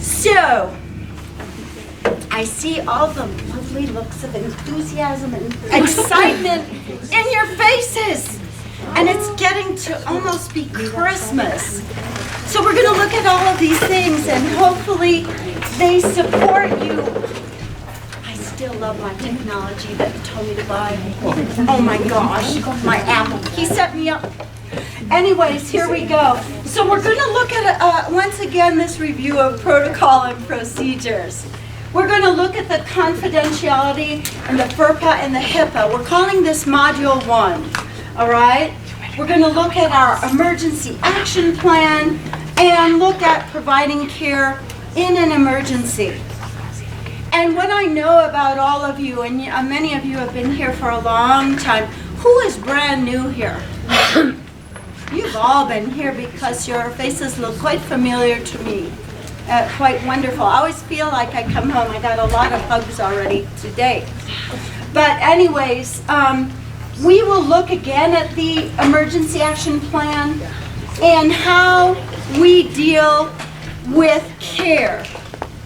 So, I see all the lovely looks of enthusiasm and excitement in your faces. And it's getting to almost be Christmas. So we're going to look at all of these things and hopefully they support you. I still love my technology that you told me to buy. Oh my gosh, my Apple. He set me up. Anyways, here we go. So we're going to look at, once again, this review of protocol and procedures. We're going to look at the confidentiality and the FERPA and the HIPAA. We're calling this Module 1, all right? We're going to look at our emergency action plan and look at providing care in an emergency. And what I know about all of you, and many of you have been here for a long time, who is brand new here? You've all been here because your faces look quite familiar to me. Quite wonderful. I always feel like I come home. I got a lot of hugs already today. But anyways, we will look again at the emergency action plan and how we deal with care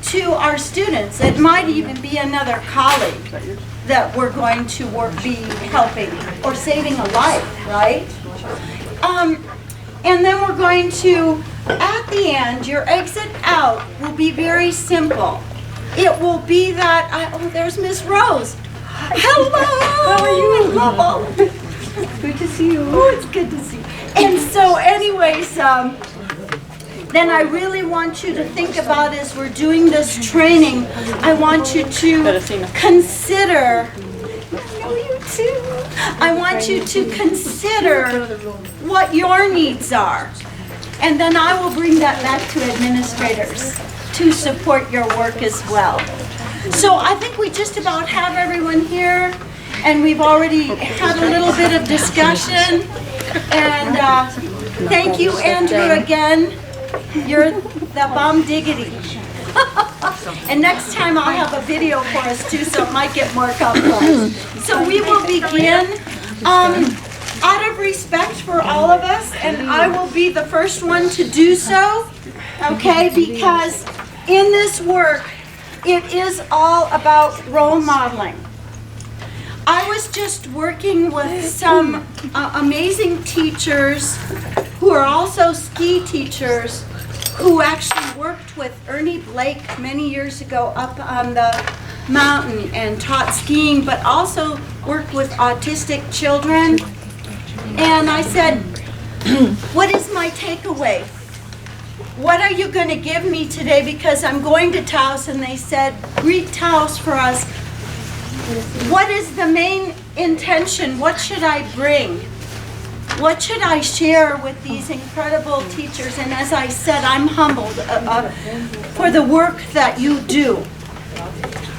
to our students. It might even be another colleague that we're going to be helping or saving a life, right? And then we're going to, at the end, your exit out will be very simple. It will be that, oh, there's Miss Rose. Hello! How are you? I love all of you. Good to see you. Oh, it's good to see you. And so anyways, then I really want you to think about as we're doing this training, I want you to consider, I want you to consider what your needs are. And then I will bring that back to administrators to support your work as well. So I think we just about have everyone here, and we've already had a little bit of discussion. And thank you, Andrew, again. You're the bomb diggity. And next time I'll have a video for us too, so it might get more complex. So we will begin out of respect for all of us, and I will be the first one to do so, okay, because in this work, it is all about role modeling. I was just working with some amazing teachers who are also ski teachers who actually worked with Ernie Blake many years ago up on the mountain and taught skiing, but also worked with autistic children. And I said, what is my takeaway? What are you going to give me today? Because I'm going to Taos, and they said, greet Taos for us. What is the main intention? What should I bring? What should I share with these incredible teachers? And as I said, I'm humbled for the work that you do.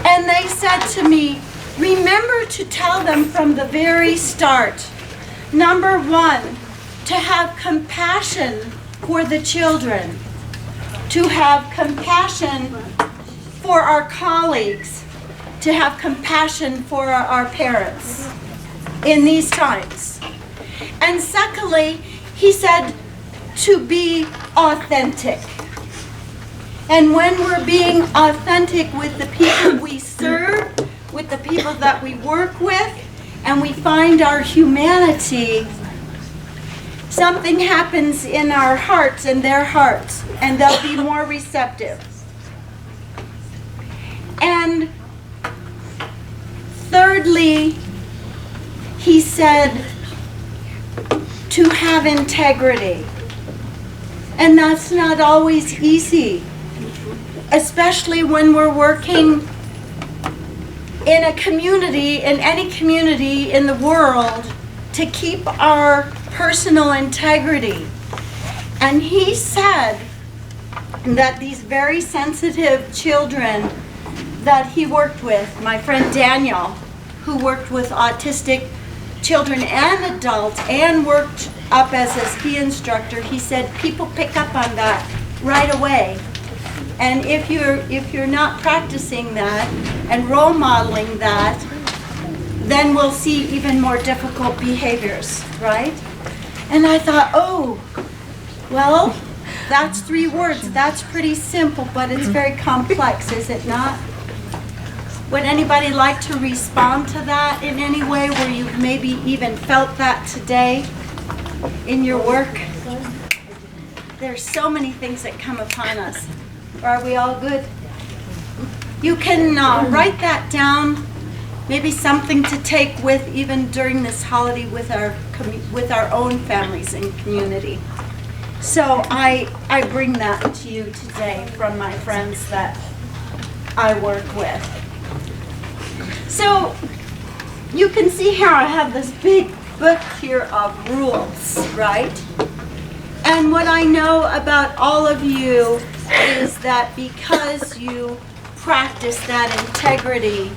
And they said to me, remember to tell them from the very start, number one, to have compassion for the children, to have compassion for our colleagues, to have compassion for our parents in these times. And secondly, he said to be authentic. And when we're being authentic with the people we serve, with the people that we work with, and we find our humanity, something happens in our hearts and their hearts, and they'll be more receptive. And thirdly, he said to have integrity. And that's not always easy, especially when we're working in a community, in any community in the world, to keep our personal integrity. And he said that these very sensitive children that he worked with, my friend Daniel, who worked with autistic children and adults and worked up as a ski instructor, he said people pick up on that right away. And if you're not practicing that and role modeling that, then we'll see even more difficult behaviors, right? And I thought, oh, well, That's 3 words. That's pretty simple, but it's very complex, is it not? Would anybody like to respond to that in any way where you've maybe even felt that today in your work? There's so many things that come upon us. Are we all good? You can write that down, maybe something to take with even during this holiday with our own families and community. So I bring that to you today from my friends that I work with. So you can see here I have this big book here of rules, right? And what I know about all of you is that because you practice that integrity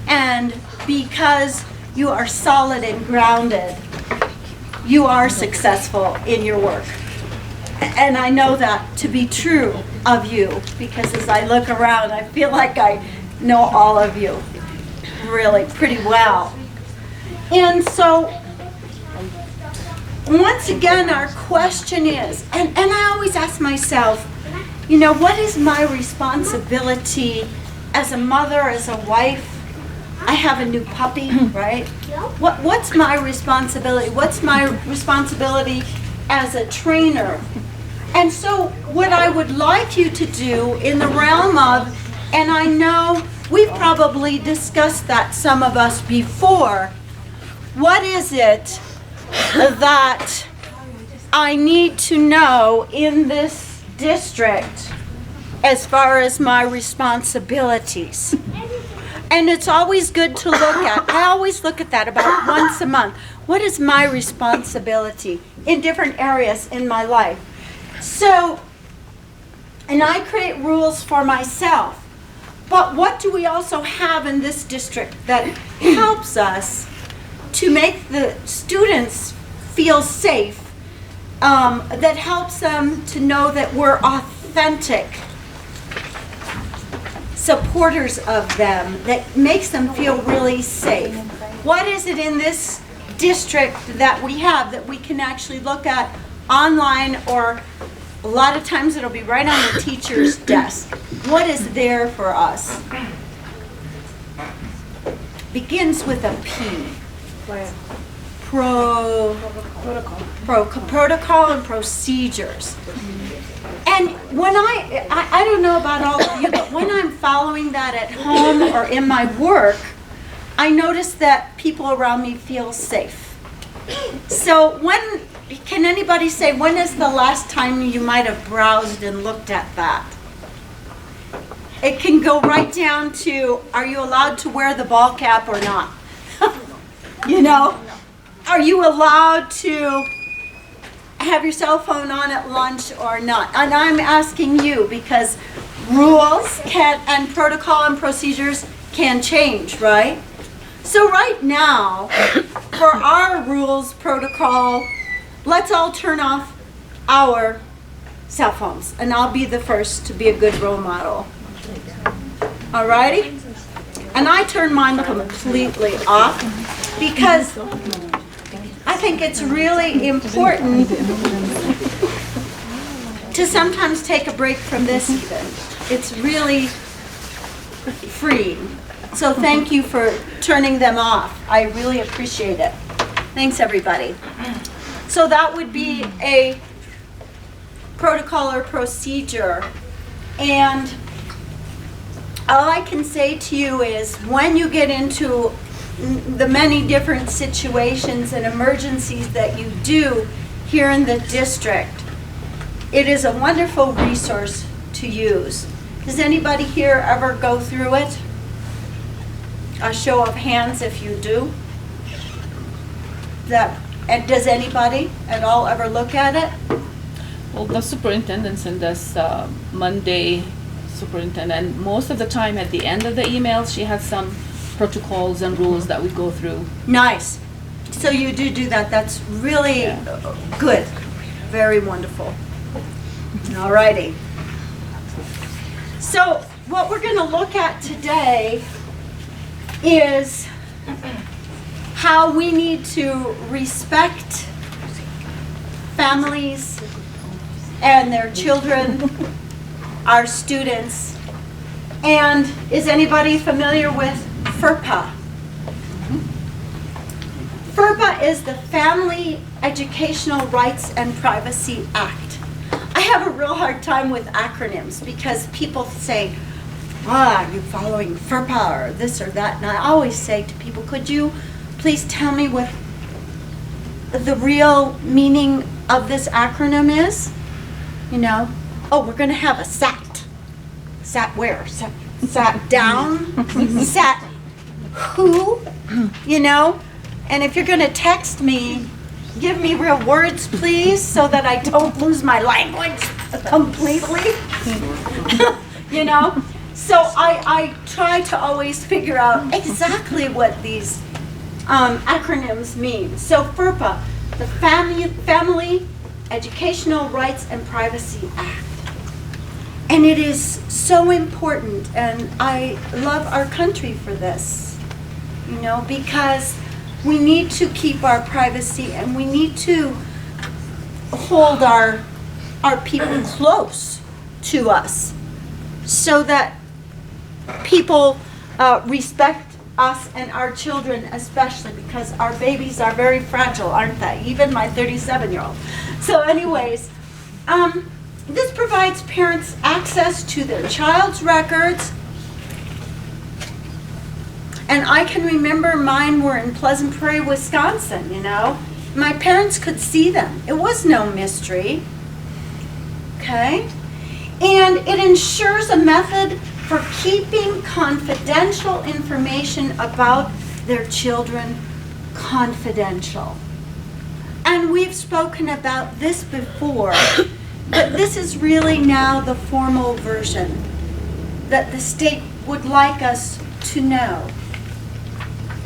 and because you are solid and grounded, you are successful in your work. And I know that to be true of you because as I look around, I feel like I know all of you really pretty well. And so once again, our question is, and I always ask myself, you know, what is my responsibility as a mother, as a wife? I have a new puppy, right? What's my responsibility? What's my responsibility as a trainer? And so what I would like you to do in the realm of, and I know we've probably discussed that, some of us before, what is it that I need to know in this district as far as my responsibilities? And it's always good to look at. I always look at that about once a month. What is my responsibility in different areas in my life? So, and I create rules for myself. But what do we also have in this district that helps us to make the students feel safe, that helps them to know that we're authentic supporters of them, that makes them feel really safe? What is it in this district that we have that we can actually look at online, or a lot of times it'll be right on the teacher's desk? What is there for us? Begins with a P. Protocol and procedures. And when I don't know about all of you, but when I'm following that at home or in my work, I notice that people around me feel safe. So can anybody say, when is the last time you might have browsed and looked at that? It can go right down to, are you allowed to wear the ball cap or not? You know, are you allowed to have your cell phone on at lunch or not? And I'm asking you because rules and protocol and procedures can change, right? So right now, for our rules, protocol, let's all turn off our cell phones, and I'll be the first to be a good role model. Alrighty? And I turn mine completely off because I think it's really important to sometimes take a break from this even. It's really freeing. So thank you for turning them off. I really appreciate it. Thanks, everybody. So that would be a protocol or procedure. And all I can say to you is when you get into the many different situations and emergencies that you do here in the district, it is a wonderful resource to use. Does anybody here ever go through it? A show of hands if you do. And does anybody at all ever look at it? Well, the superintendent sent us Monday superintendent. Most of the time at the end of the email, she has some protocols and rules that we go through. Nice. So you do that. That's really good. Very wonderful. Alrighty. So what we're going to look at today is how we need to respect families and their children, our students. And is anybody familiar with FERPA? FERPA is the Family Educational Rights and Privacy Act. I have a real hard time with acronyms because people say, are you following FERPA or this or that? And I always say to people, could you please tell me what the real meaning of this acronym is? You know, oh, we're going to have a SAT. SAT where? Sat down? Sat who? You know? And if you're going to text me, give me real words, please, so that I don't lose my language completely. You know? So I try to always figure out exactly what these acronyms mean. So FERPA, the Family Educational Rights and Privacy Act. And it is so important, and I love our country for this, you know, because we need to keep our privacy and we need to hold our people close to us so that people respect us and our children especially, because our babies are very fragile, aren't they? Even my 37-year-old. So anyways, this provides parents access to their child's records. And I can remember mine were in Pleasant Prairie, Wisconsin, you know. My parents could see them. It was no mystery. Okay? And it ensures a method for keeping confidential information about their children confidential. And we've spoken about this before, but this is really now the formal version that the state would like us to know.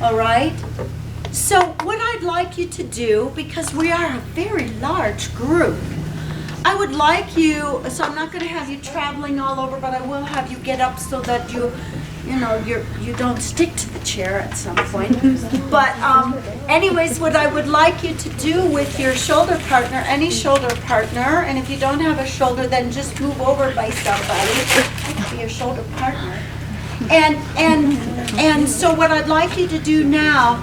All right? So what I'd like you to do, because we are a very large group, I would like you, so I'm not going to have you traveling all over, but I will have you get up so that you don't stick to the chair at some point. But anyways, what I would like you to do with your shoulder partner, any shoulder partner, and if you don't have a shoulder, then just move over by somebody. It could be your shoulder partner. And so what I'd like you to do now,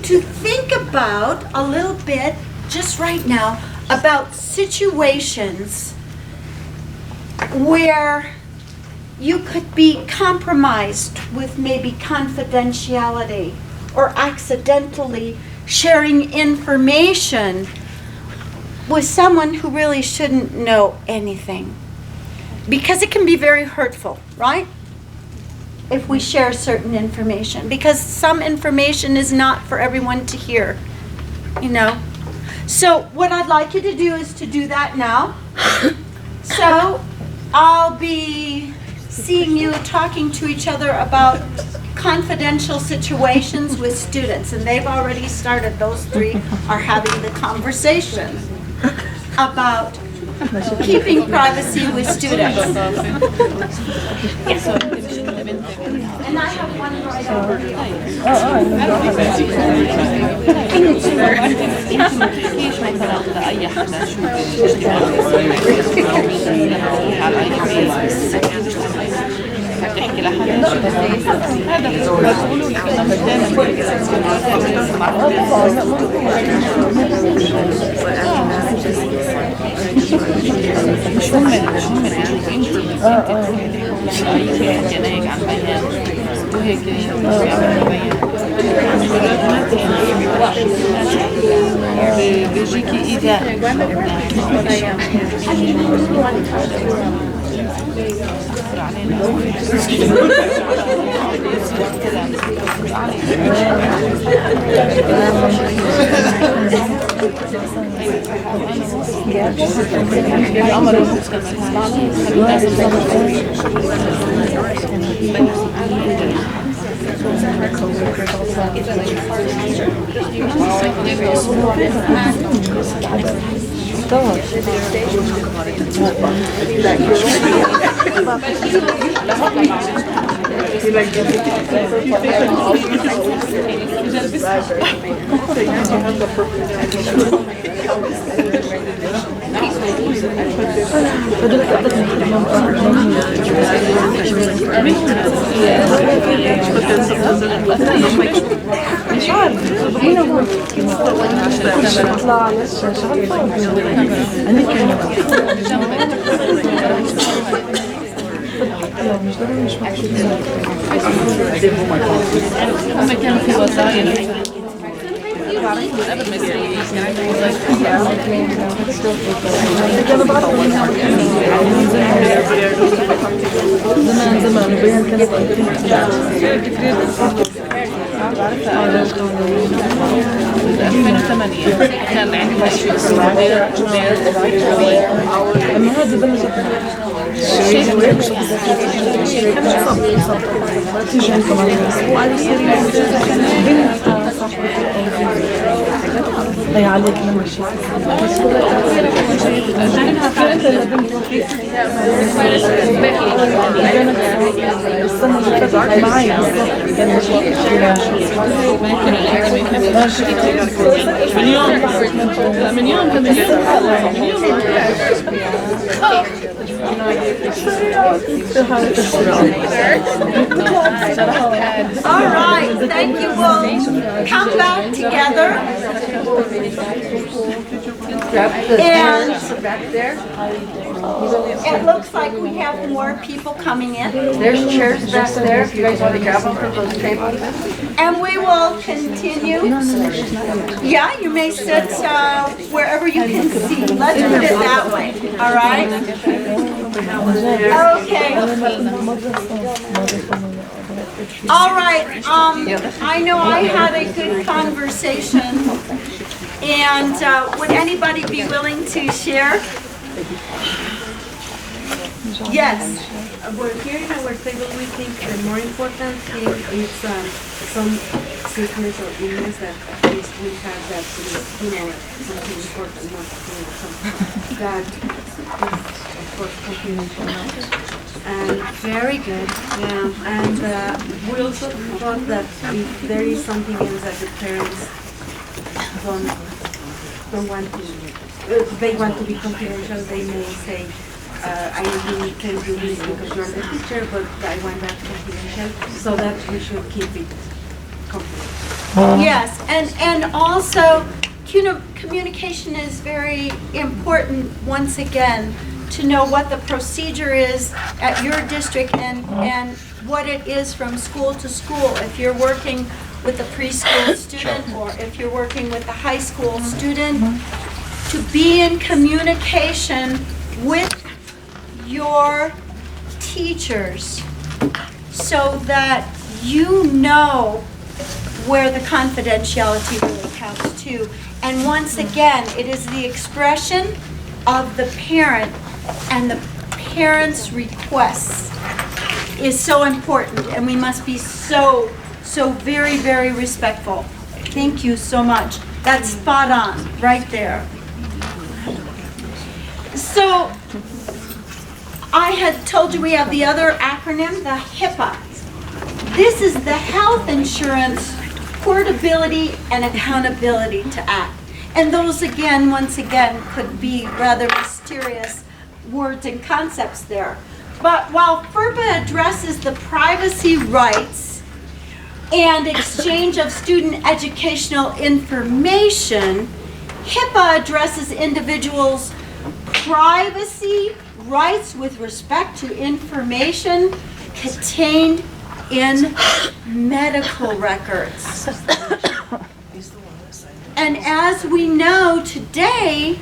to think about a little bit, just right now, about situations where you could be compromised with maybe confidentiality or accidentally sharing information with someone who really shouldn't know anything. Because it can be very hurtful, right? If we share certain information, because some information is not for everyone to hear, you know. So what I'd like you to do is to do that now. So I'll be seeing you talking to each other about confidential situations with students, and they've already started. Those three are having the conversation about keeping privacy with students. And I have one right over here. هم كانوا في وسائل قبل ما يصير زمان وبين كانت 2008 كان عندي مشروع اما هذا بلش ضيع عليك لما من يوم All right, thank you. We'll come back together. And it looks like we have more people coming in. There's chairs back there if you guys want to grab them from those tables. And we will continue. Yeah, you may sit wherever you can see. Let's put it that way. All right? Okay. All right. I know I had a good conversation. And would anybody be willing to share? Yes. Well, here in our table, we think the more important thing is some sickness or illness that at least we have that is, something important, not something that is, of course, confidential. And very good, yeah. And we also thought that if there is something else that the parents don't want to, they want to be confidential, they may say, I really can do this because you're the teacher, but I want that confidential, so that we should keep it confidential. Yes, and also, communication is very important, once again, to know what the procedure is at your district and what it is from school to school. If you're working with a preschool student or if you're working with a high school student, to be in communication with your teachers so that you know where the confidentiality really counts too. And once again, it is the expression of the parent, and the parent's requests is so important, and we must be so very, very respectful. Thank you so much. That's spot on, right there. So, I had told you we have the other acronym, the HIPAA. This is the Health Insurance Portability and Accountability to Act. And those again, once again, could be rather mysterious words and concepts there. But while FERPA addresses the privacy rights and exchange of student educational information, HIPAA addresses individuals' privacy rights with respect to information contained in medical records. And as we know today,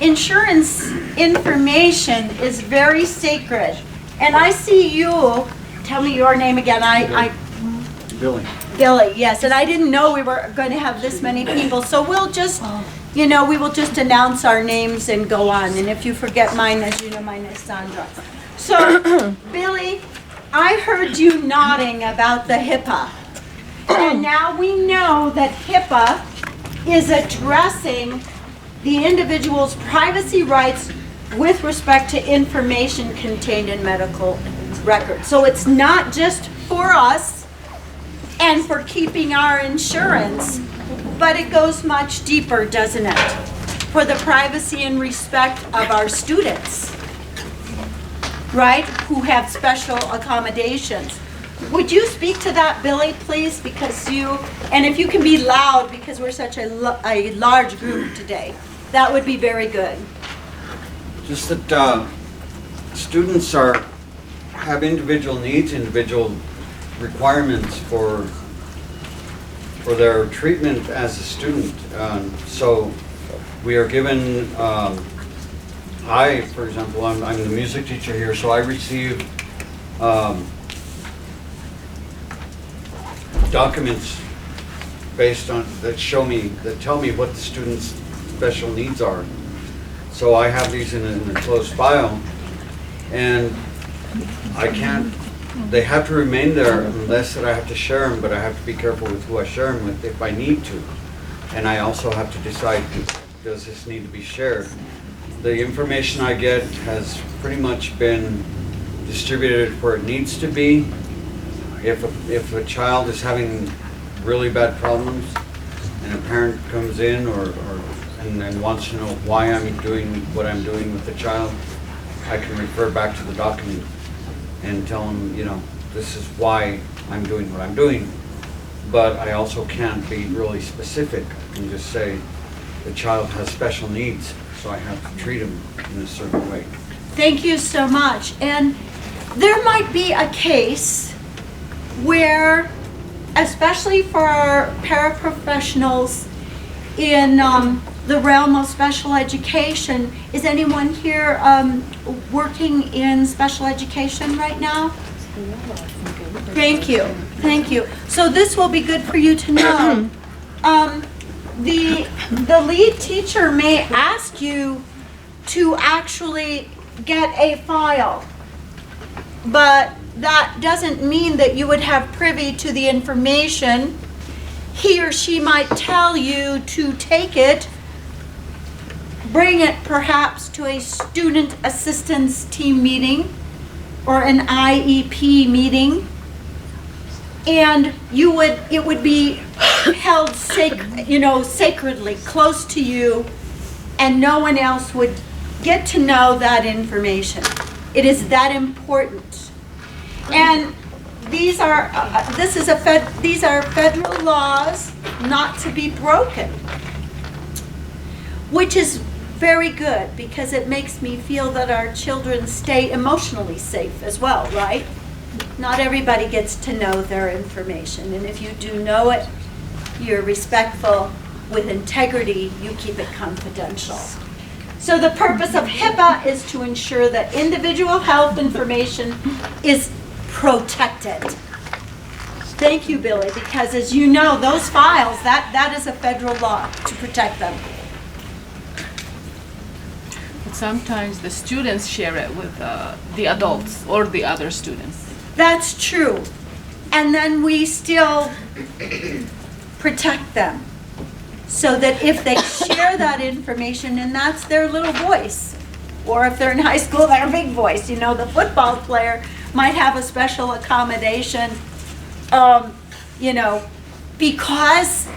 insurance information is very sacred. And I see you, tell me your name again, Billy. Billy, yes, and I didn't know we were going to have this many people, so we'll just, we will just announce our names and go on, and if you forget mine, as you know, mine is Sandra. So, Billy, I heard you nodding about the HIPAA, and now we know that HIPAA is addressing the individual's privacy rights with respect to information contained in medical record. So it's not just for us and for keeping our insurance, but it goes much deeper, doesn't it? For the privacy and respect of our students, right? Who have special accommodations. Would you speak to that, Billy, please? Because and if you can be loud, because we're such a large group today, that would be very good. Just that students have individual needs, individual requirements for their treatment as a student. So we are given, for example, I'm the music teacher here, so I receive documents based on, that tell me what the student's special needs are. So I have these in a closed file, and they have to remain there unless that I have to share them, but I have to be careful with who I share them with if I need to. And I also have to decide, does this need to be shared? The information I get has pretty much been distributed where it needs to be. If a child is having really bad problems and a parent comes in and wants to know why I'm doing what I'm doing with the child, I can refer back to the document and tell them, this is why I'm doing what I'm doing. But I also can't be really specific. I can just say the child has special needs, so I have to treat him in a certain way. Thank you so much. And there might be a case where, especially for our paraprofessionals in the realm of special education, is anyone here working in special education right now? Thank you, thank you. So this will be good for you to know. The lead teacher may ask you to actually get a file, but that doesn't mean that you would have privy to the information. He or she might tell you to take it, bring it perhaps to a student assistance team meeting or an IEP meeting, and it would be held sacredly close to you, and no one else would get to know that information. It is that important. And these are federal laws not to be broken, which is very good because it makes me feel that our children stay emotionally safe as well, right? Not everybody gets to know their information, and if you do know it, you're respectful with integrity, you keep it confidential. So the purpose of HIPAA is to ensure that individual health information is protected. Thank you, Billy, because as you know, those files, that is a federal law to protect them. But sometimes the students share it with the adults or the other students. That's true. And then we still protect them so that if they share that information, and that's their little voice, or if they're in high school, their big voice. The football player might have a special accommodation, because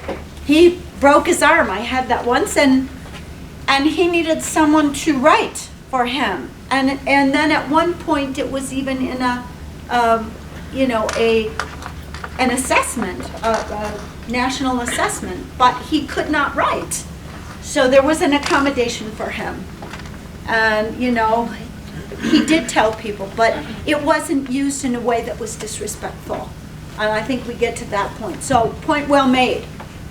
he broke his arm. I had that once, and he needed someone to write for him. And then at one point it was even in an assessment, a national assessment, but he could not write. So there was an accommodation for him. And, he did tell people, but it wasn't used in a way that was disrespectful. And I think we get to that point. So, point well made.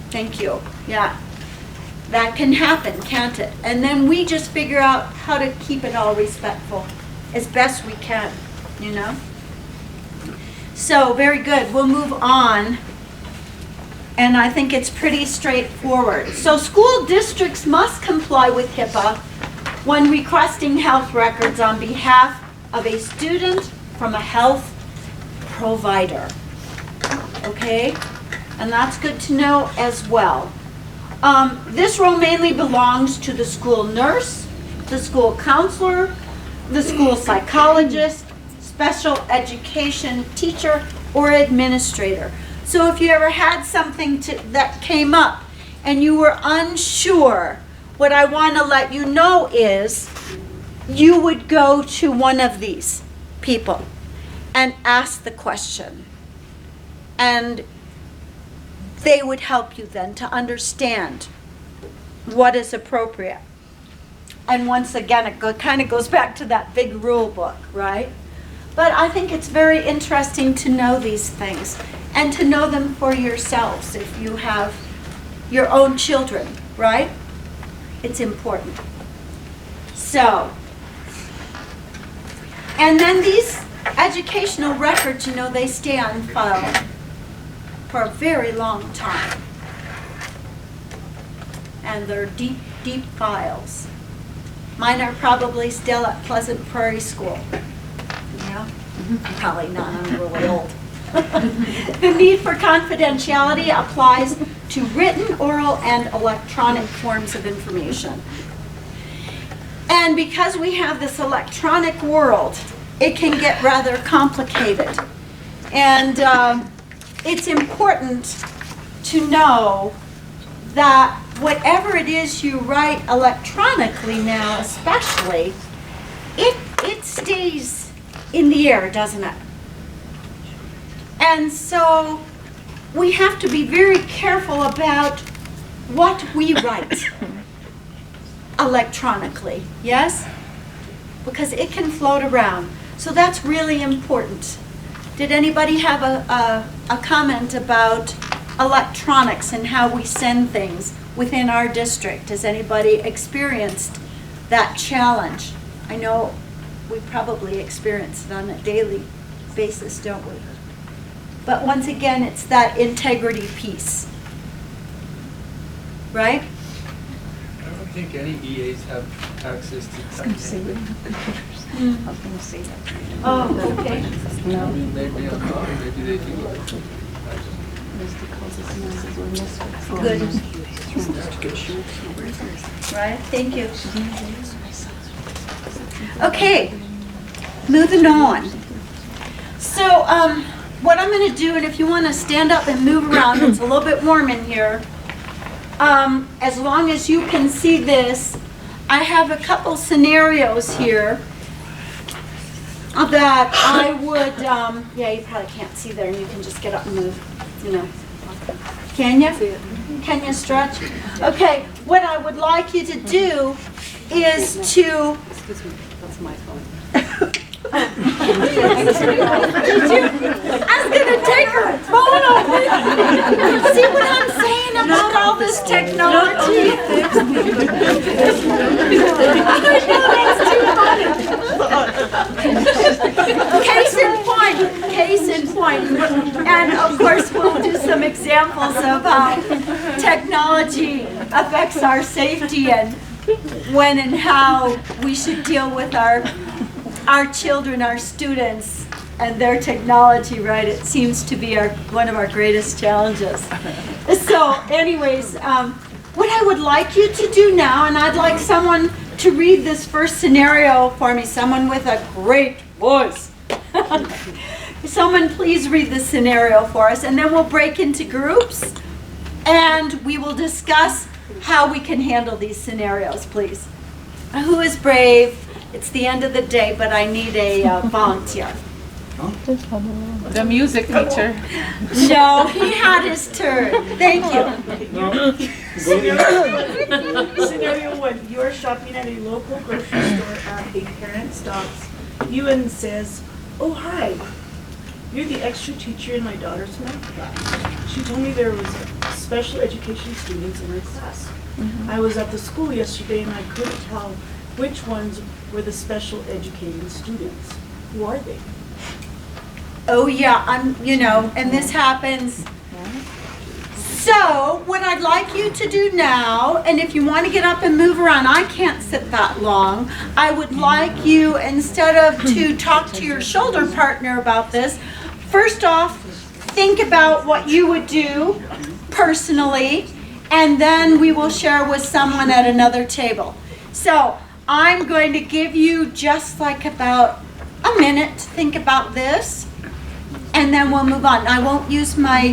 Thank you. Yeah. That can happen, can't it? And then we just figure out how to keep it all respectful as best we can, So, very good. We'll move on. And I think it's pretty straightforward. So, school districts must comply with HIPAA when requesting health records on behalf of a student from a health provider. Okay? And that's good to know as well. This role mainly belongs to the school nurse, the school counselor, the school psychologist, special education teacher or administrator. So if you ever had something that came up and you were unsure, what I want to let you know is you would go to one of these people and ask the question. And they would help you then to understand what is appropriate. And once again, it kind of goes back to that big rule book, right? But I think it's very interesting to know these things and to know them for yourselves if you have your own children, right? It's important. So, and then these educational records, you know, they stay on file for a very long time. And they're deep, deep files. Mine are probably still at Pleasant Prairie School. Yeah? Probably not, I'm really old. The need for confidentiality applies to written, oral, and electronic forms of information. And because we have this electronic world, it can get rather complicated. And it's important to know that whatever it is you write electronically now, especially, it stays in the air, doesn't it? And so we have to be very careful about what we write electronically, yes? Because it can float around. So that's really important. Did anybody have a comment about electronics and how we send things within our district? Has anybody experienced that challenge? I know we probably experience it on a daily basis, don't we? But once again, it's that integrity piece, right? I don't think any EAs have access to technology. I was going to say that. Oh, okay. I mean, maybe on copy, maybe they do. Good. Right, thank you. Okay, moving on. So, what I'm going to do, and if you want to stand up and move around, it's a little bit warm in here. As long as you can see this, I have a couple scenarios here that I would, yeah, you probably can't see there, and you can just get up and move, you know. Can you? Can you stretch? Okay, what I would like you to do is to... Excuse me, that's my phone. I was gonna take her phone away. See what I'm saying about all this technology? Case in point. And of course, we'll do some examples of how technology affects our safety and when and how we should deal with our children, our students, and their technology, right? It seems to be one of our greatest challenges. So anyways, what I would like you to do now, and I'd like someone to read this first scenario for me, someone with a great voice. Someone please read this scenario for us, and then we'll break into groups, and we will discuss how we can handle these scenarios, please. Who is brave? It's the end of the day, but I need a volunteer. The music teacher. No, he had his turn. Thank you. Scenario 1, you are shopping at a local grocery store and a parent stops you and says, "Oh, hi, you're the extra teacher in my daughter's math class. She told me there was special education students in her class. I was at the school yesterday and I couldn't tell which ones were the special educating students. Who are they?" Oh yeah, you know, and this happens. So what I'd like you to do now, and if you want to get up and move around, I can't sit that long. I would like you, instead of to talk to your shoulder partner about this, first off, think about what you would do personally, and then we will share with someone at another table. So I'm going to give you just like about a minute to think about this, and then we'll move on. I won't use my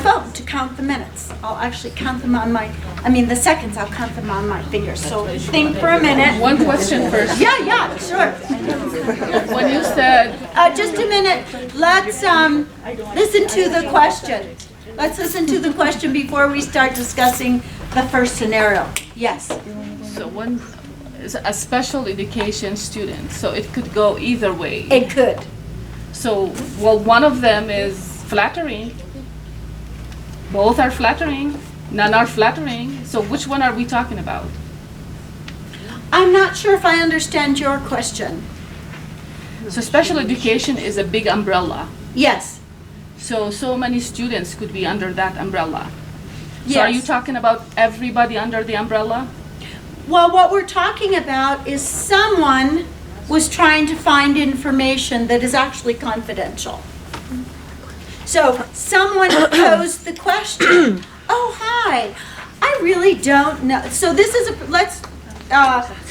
phone to count the minutes. I'll actually count them on the seconds, I'll count them on my fingers. So think for a minute. One question first. Yeah, sure. When you said, Just a minute. Let's listen to the question. Let's listen to the question before we start discussing the first scenario. Yes. so one is a special education student, so it could go either way. It could. So, well, one of them is flattering. Both are flattering. None are flattering. So which one are we talking about? I'm not sure if I understand your question. So special education is a big umbrella. Yes. So many students could be under that umbrella. So are you Yes. talking about everybody under the umbrella? Well, what we're talking about is someone was trying to find information that is actually confidential. So someone posed the question, oh, hi, I really don't know. So this is, let's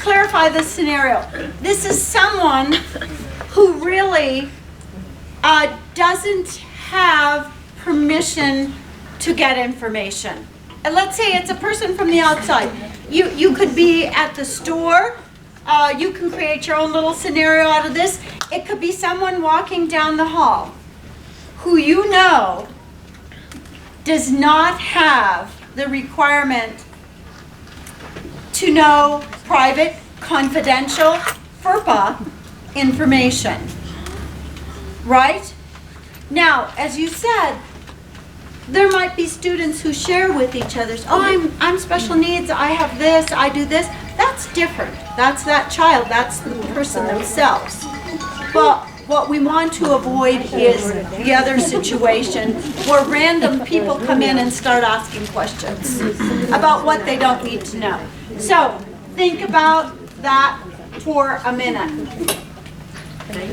clarify this scenario. This is someone who really doesn't have permission to get information. And let's say it's a person from the outside. You could be at the store. You can create your own little scenario out of this. It could be someone walking down the hall who you know does not have the requirement to know private, confidential, FERPA information. Right? Now, as you said, there might be students who share with each other, oh, I'm special needs, I have this, I do this. That's different. That's that child, that's the person themselves. But what we want to avoid is the other situation where random people come in and start asking questions about what they don't need to know. So think about that for a minute.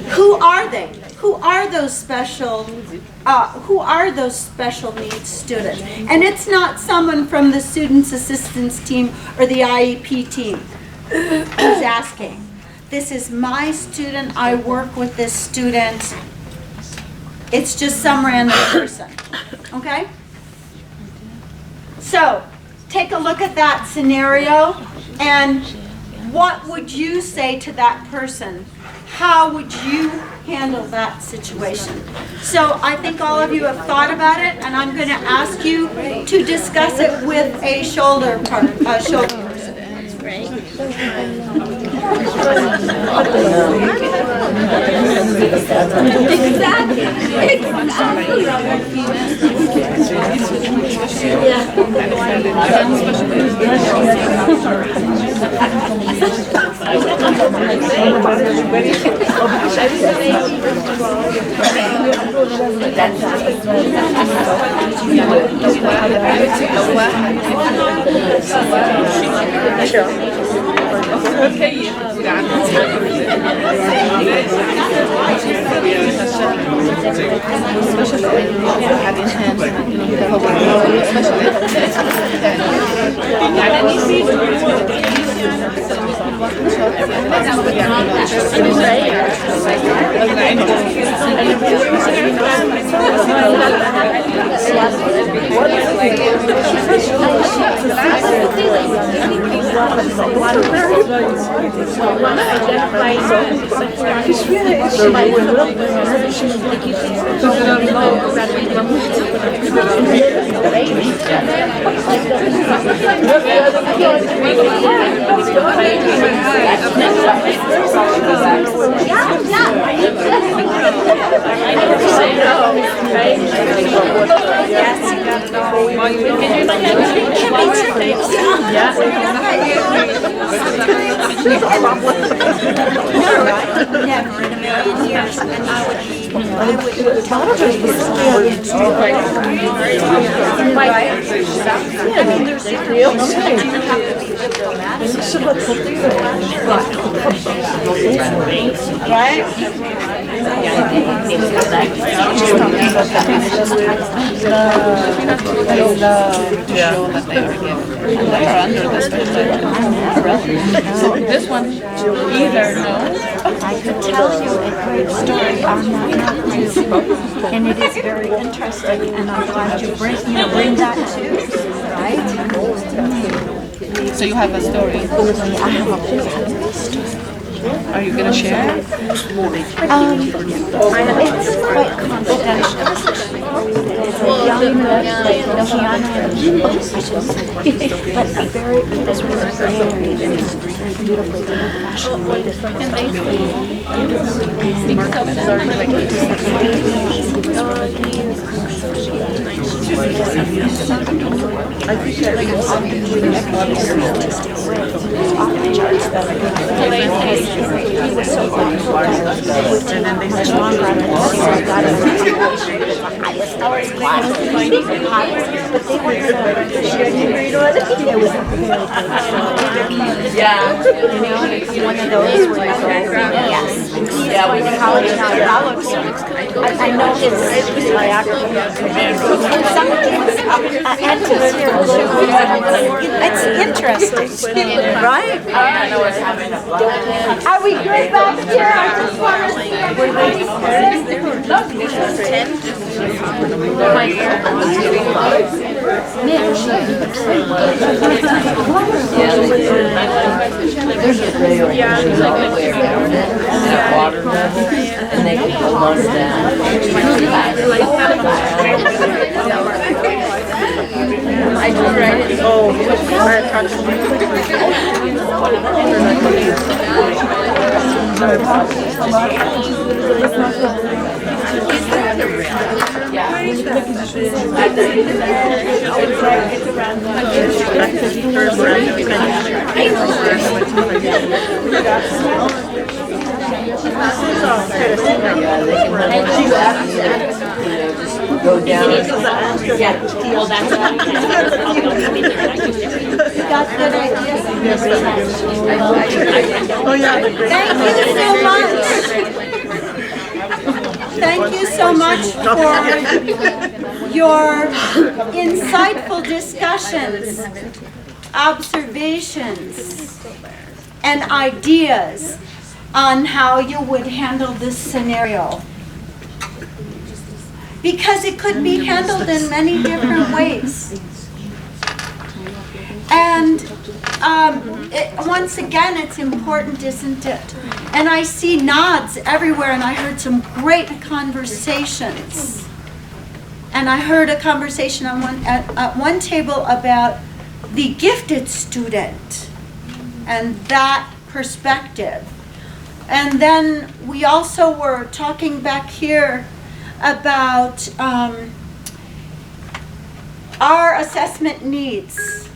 Who are they? Who are those special needs students? And it's not someone from the students assistance team or the IEP team who's asking. This is my student, I work with this student. It's just some random person, okay? So, take a look at that scenario, and what would you say to that person? How would you handle that situation? So I think all of you have thought about it, and I'm going to ask you to discuss it with a shoulder person. show that they are given. And they are under this umbrella. This one either knows. I could tell you a great story on that note, and it is very interesting, and I'm glad you bring that too, right? So you have a story. I have a whole story. Are you going to share? It's quite confidential. It's a young piano, but a very, it was really very beautifully fashioned. He was so thoughtful and then they said longer on it, so I got it. I was always glad but they were going to appreciate it. It was a very good story. Yeah. One of those where you go, yes. Yeah, we can college now, that looks so. I know his biography. And some of his entities here too. It's interesting, right? I know it's having a blast. Are we good back here? I just want to see everybody. Water level, and they can hold on to that. I just read it. Oh, go down. Well, that's got good ideas. Oh, yeah. Thank you so much for your insightful discussions, observations, and ideas on how you would handle this scenario. Because it could be handled in many different ways. And once again, it's important, isn't it? And I see nods everywhere, and I heard some great conversations. And I heard a conversation on at one table about the gifted student and that perspective. And then we also were talking back here about our assessment needs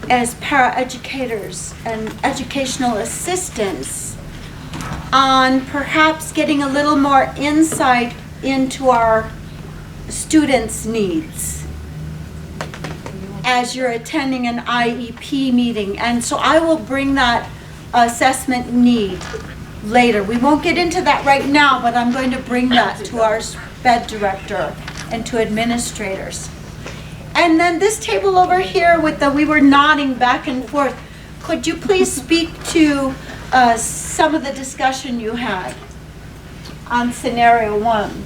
as paraeducators and educational assistants on perhaps getting a little more insight into our students' needs as you're attending an IEP meeting. And so I will bring that assessment need later. We won't get into that right now, but I'm going to bring that to our SPED director and to administrators. And then this table over here with we were nodding back and forth. Could you please speak to some of the discussion you had on scenario 1?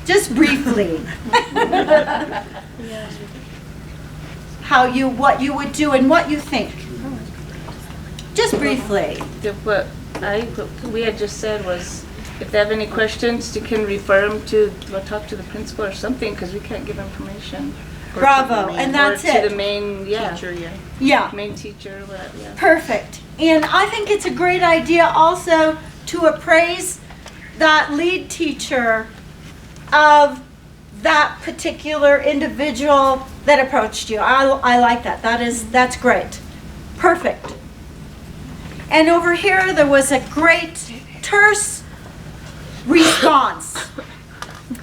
Just briefly. What you would do and what you think. Just briefly. What we had just said was, if they have any questions, you can refer them to, talk to the principal or something, because we can't give information. Bravo, and that's it. Or to it. the main, teacher, Yeah. main teacher, whatever, yeah. Perfect. And I think it's a great idea also to appraise that lead teacher of that particular individual that approached you. I like that. That's great. Perfect. And over here, there was a great terse response.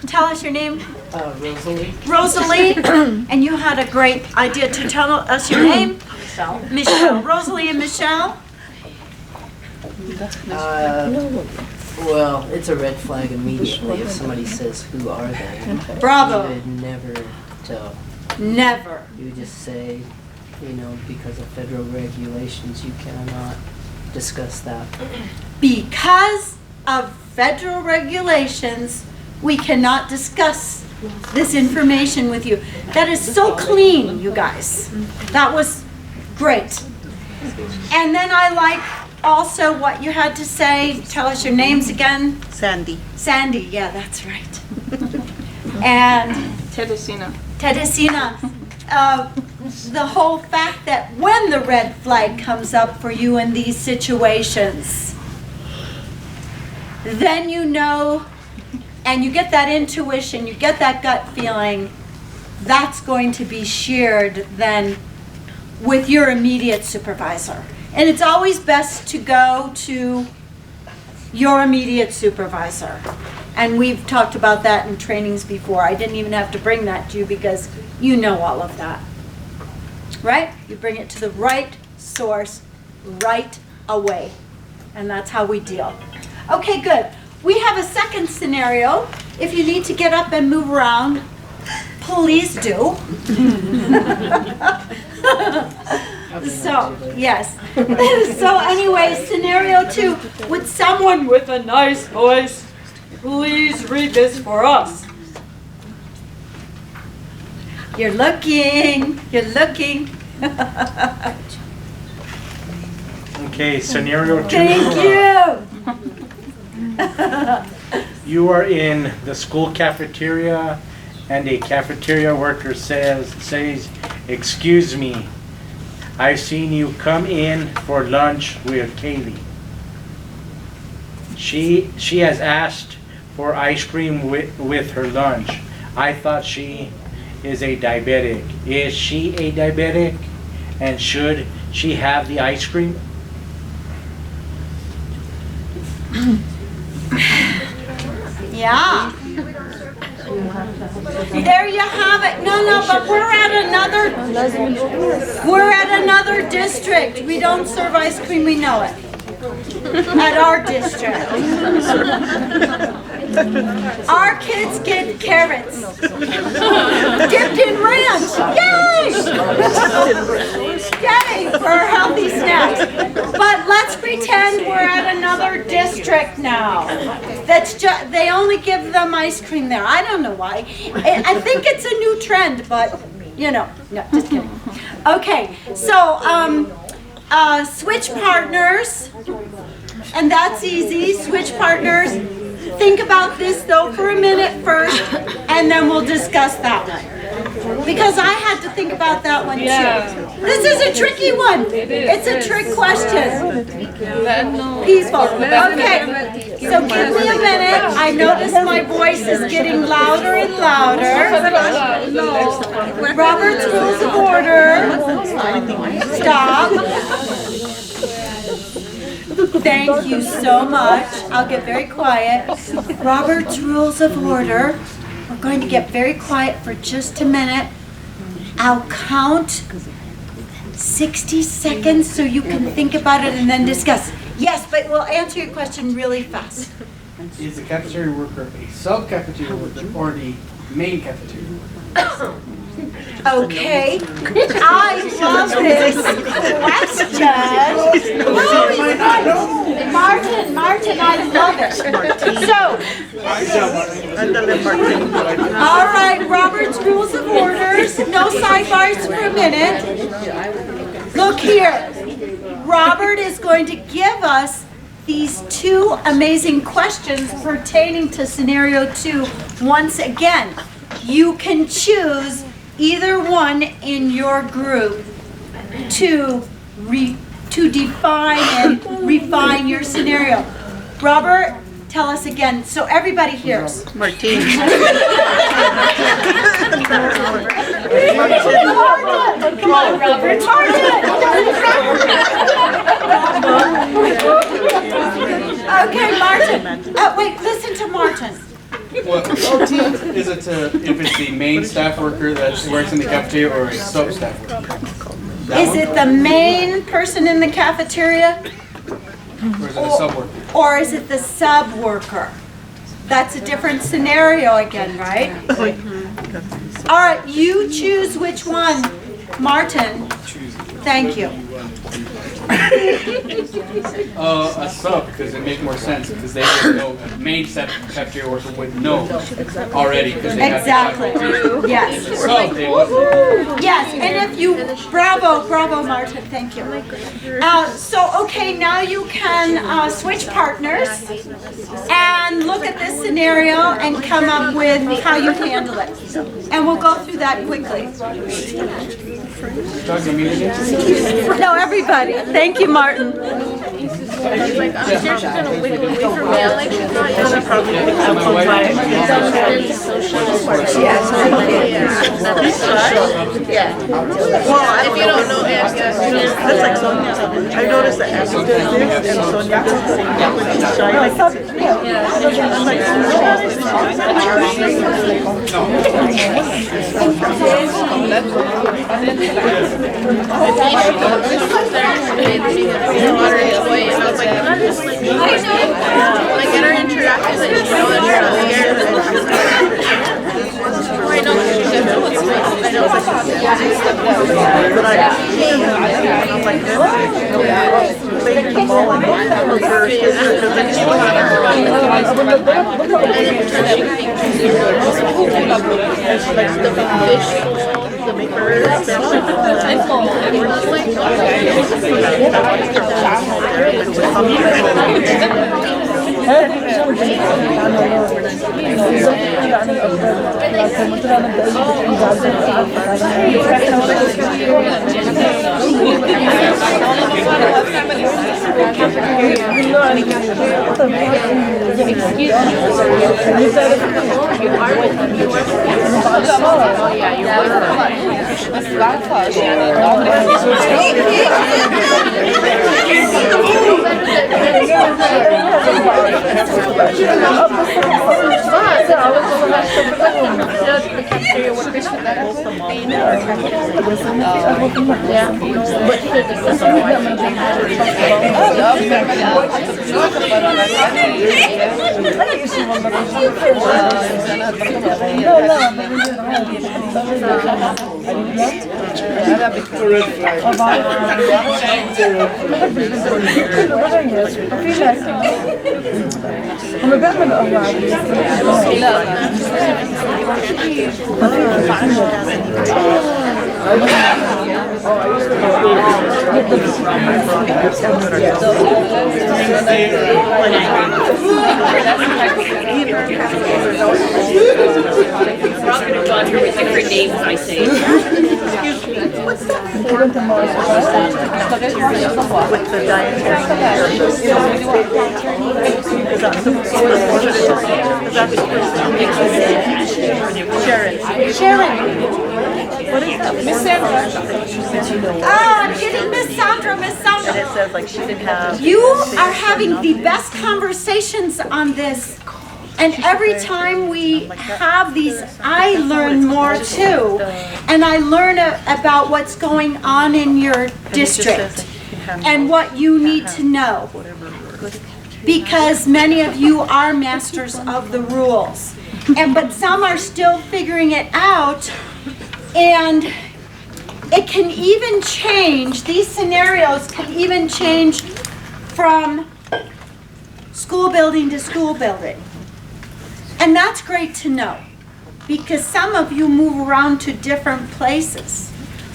Tell us your name. Rosalie. Rosalie. And you had a great idea to tell us your name. Michelle. Rosalie and Michelle. Well, it's a red flag immediately if somebody says, "Who are they?" Bravo. You would never tell. Never. You would just say, because of federal regulations, you cannot discuss that. Because of federal regulations, we cannot discuss this information with you. That is so clean, you guys. That was great. And then I like also what you had to say. Tell us your names again. Sandy. Sandy, yeah, that's right. And Tedesina. Tedesina, the whole fact that when the red flag comes up for you in these situations, then you know, and you get that intuition, you get that gut feeling, that's going to be shared then with your immediate supervisor. And it's always best to go to your immediate supervisor. And we've talked about that in trainings before. I didn't even have to bring that to you because you know all of that. Right? You bring it to the right source right away. And that's how we deal. Okay, good. We have a second scenario. If you need to get up and move around, please do. So, yes. So anyway, scenario 2. Would someone with a nice voice please read this for us? You're looking. You're looking. Okay, scenario 2. Thank you. You are in the school cafeteria and a cafeteria worker says, "Excuse me, I've seen you come in for lunch with Kaylee. She has asked for ice cream with her lunch. I thought she is a diabetic. Is she a diabetic? And should she have the ice cream?" Yeah. There you have it. No, but we're at another district. We don't serve ice cream, we know it. At our district. Our kids get carrots. Dipped in ranch. Yay! Yay for healthy snacks. But let's pretend we're at another district now. That's just, they only give them ice cream there. I don't know why. I think it's a new trend, but no, just kidding. Okay, so switch partners, and that's easy. Switch partners. Think about this though for a minute first, and then we'll discuss that one. Because I had to think about that one too. This is a tricky one. It's a trick question. People. Okay, so give me a minute. I notice my voice is getting louder and louder. Robert's Rules of Order. Stop. Thank you so much. I'll get very quiet. Robert's Rules of Order. We're going to get very quiet for just a minute. I'll count 60 seconds so you can think about it and then discuss. Yes, but we'll answer your question really fast. Is the cafeteria worker a sub-cafeteria worker or the main cafeteria worker? Okay, I love this question. Martin, I love it. So, all right, Robert's Rules of Orders, no sidebars for a minute. Look here, Robert is going to give us these 2 amazing questions pertaining to scenario 2 once again. You can choose either one in your group to define and refine your scenario. Robert, tell us again so everybody hears. Martin. Come on, Robert. Okay, Martin. Wait, listen to Martin. What is it if it's the main staff worker that works in the cafeteria or a sub-staff worker? Is it the main person in the cafeteria? Or is it a sub worker? Or is it the sub worker? That's a different scenario again, right? All right, you choose which one. Martin, thank you. A sub, because it makes more sense, because they would know, a main cafeteria worker would know already, because they have. Exactly, yes. Sub, they would. Yes, and if you, bravo, Martin, thank you. So, okay, now you can switch partners and look at this scenario and come up with how you handle it. And we'll go through that quickly. Talking to me again? No, everybody. Thank you, Martin. She's gonna wiggle away from me. I like she's not gonna probably pick up on my Yeah. Well, if you don't know, that's like Sonia. I noticed that after this and Sonia does the same thing with each side. Like in our interactions that she knows you're not scared. I know what she said. I know what Sharon. What is that? Miss Sandra. I'm getting Miss Sandra. And it says like she didn't have. You are having the best conversations on this. And every time we have these, I learn more too. And I learn about what's going on in your district and what you need to know. Because many of you are masters of the rules. But some are still figuring it out. And it can even change, these scenarios can even change from school building to school building. And that's great to know, because some of you move around to different places.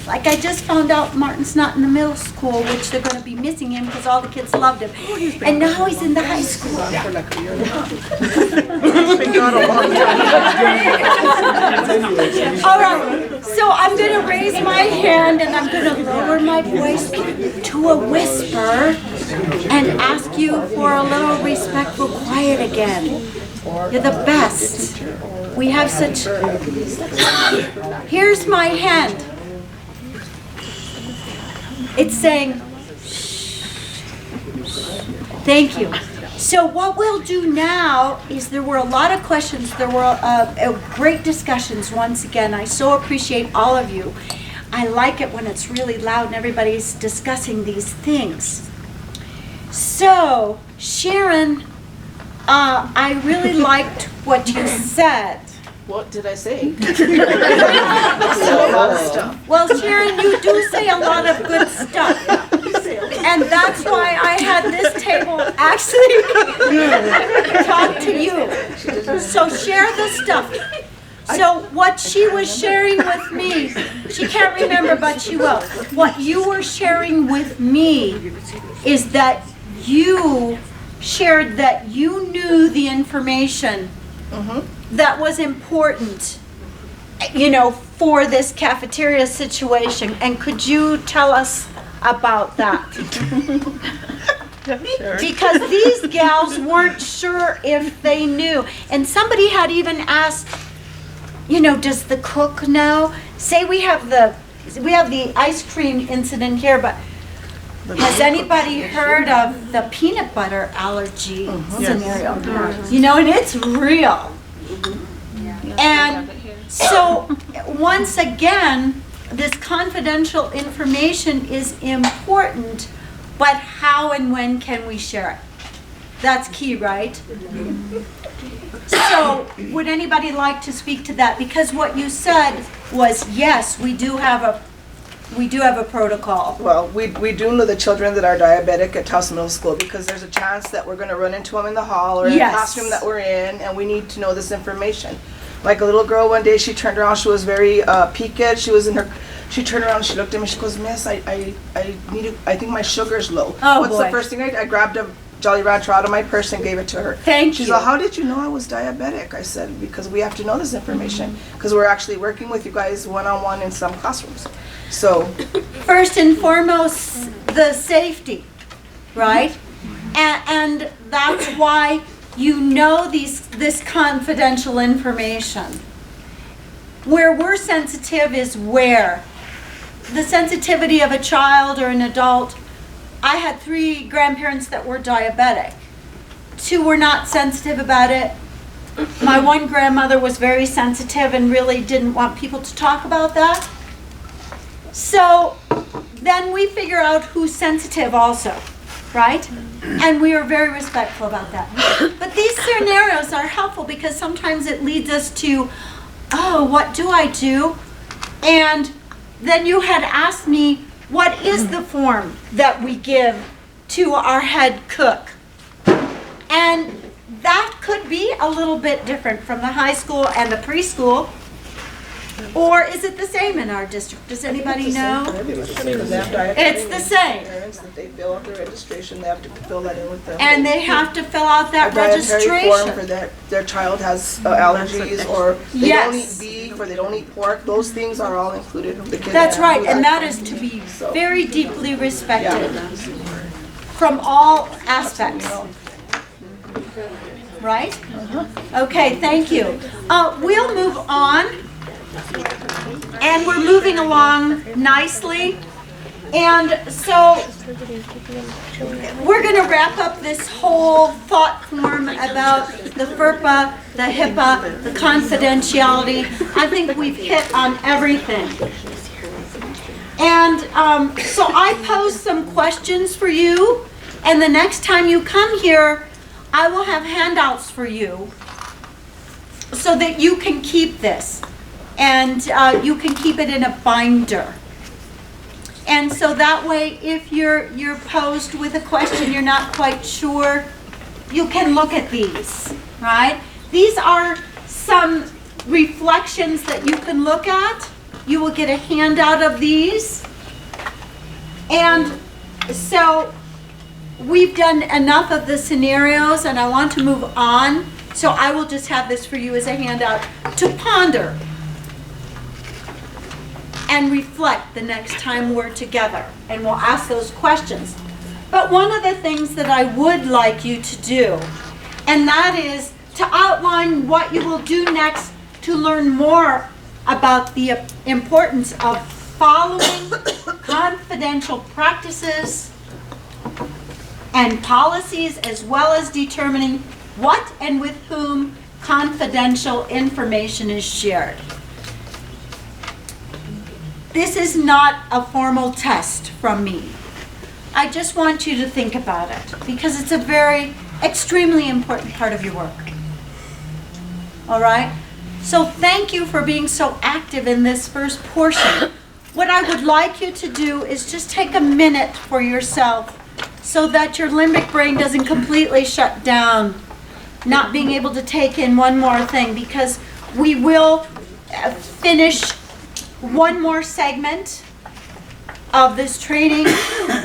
Like I just found out Martin's not in the middle school, which they're going to be missing him because all the kids loved him. And now he's in the high school. All right, so I'm going to raise my hand and I'm going to lower my voice to a whisper and ask you for a little respectful quiet again. You're the best. We have such... Here's my hand. It's saying, shh. Thank you. So what we'll do now is there were a lot of questions. There were great discussions once again. I so appreciate all of you. I like it when it's really loud and everybody's discussing these things. So, Sharon, I really liked what you said. What did I say? Well, Sharon, you do say a lot of good stuff. And that's why I had this table actually talk to you. So share the stuff. So what she was sharing with me, she can't remember, but she will. What you were sharing with me is that you shared that you knew the information that was important, you know, for this cafeteria situation. And could you tell us about that? Because these gals weren't sure if they knew. And somebody had even asked, you know, does the cook know? Say we have the ice cream incident here, but has anybody heard of the peanut butter allergy scenario? You know, and it's real. And so, once again, this confidential information is important, but how and when can we share it? That's key, right? So, would anybody like to speak to that? Because what you said was, yes, we do have a protocol. Well, we do know the children that are diabetic at Taos Middle School because there's a chance that we're going to run into them in the hall or in the classroom that we're in, and we need to know this information. Like a little girl one day, she turned around, she was very peaked. She turned around, she looked at me, she goes, "Miss, I think my sugar's low." Oh, What's boy. the first thing I grabbed a Jolly Rancher out of my purse and gave it to her. Thank you. She's like, "How did you know I was diabetic?" I said, "Because we have to know this information because we're actually working with you guys one-on-one in some classrooms." So, First and foremost, the safety, right? And that's why you know this confidential information. Where we're sensitive is where the sensitivity of a child or an adult. I had 3 grandparents that were diabetic. 2 were not sensitive about it. My one grandmother was very sensitive and really didn't want people to talk about that. So then we figure out who's sensitive also, right? And we are very respectful about that. But these scenarios are helpful because sometimes it leads us to, oh, what do I do? And then you had asked me, what is the form that we give to our head cook? And that could be a little bit different from the high school and the preschool. Or is it the same in our district? Does anybody know? It's the same. Parents, that they fill out their registration, they have to fill that in with them. And they have to fill out that a dietary form for registration. their child has allergies, or they don't eat Yes. beef, or they don't eat pork. Those things are all included. The kids That's have right, to and do that is to be very deeply respected from all aspects. Right? Okay, thank you. We'll move on. And we're moving along nicely. And so we're going to wrap up this whole thought form about the FERPA, the HIPAA, the confidentiality. I think we've hit on everything. And so I posed some questions for you. And the next time you come here, I will have handouts for you so that you can keep this. And you can keep it in a binder. And so that way, if you're posed with a question you're not quite sure, you can look at these, right? These are some reflections that you can look at. You will get a handout of these. And so we've done enough of the scenarios, and I want to move on. So I will just have this for you as a handout to ponder and reflect the next time we're together, and we'll ask those questions. But one of the things that I would like you to do, and that is to outline what you will do next to learn more about the importance of following confidential practices and policies, as well as determining what and with whom confidential information is shared. This is not a formal test from me. I just want you to think about it because it's a very extremely important part of your work. All right? So thank you for being so active in this first portion. What I would like you to do is just take a minute for yourself so that your limbic brain doesn't completely shut down, not being able to take in one more thing, because we will finish one more segment of this training,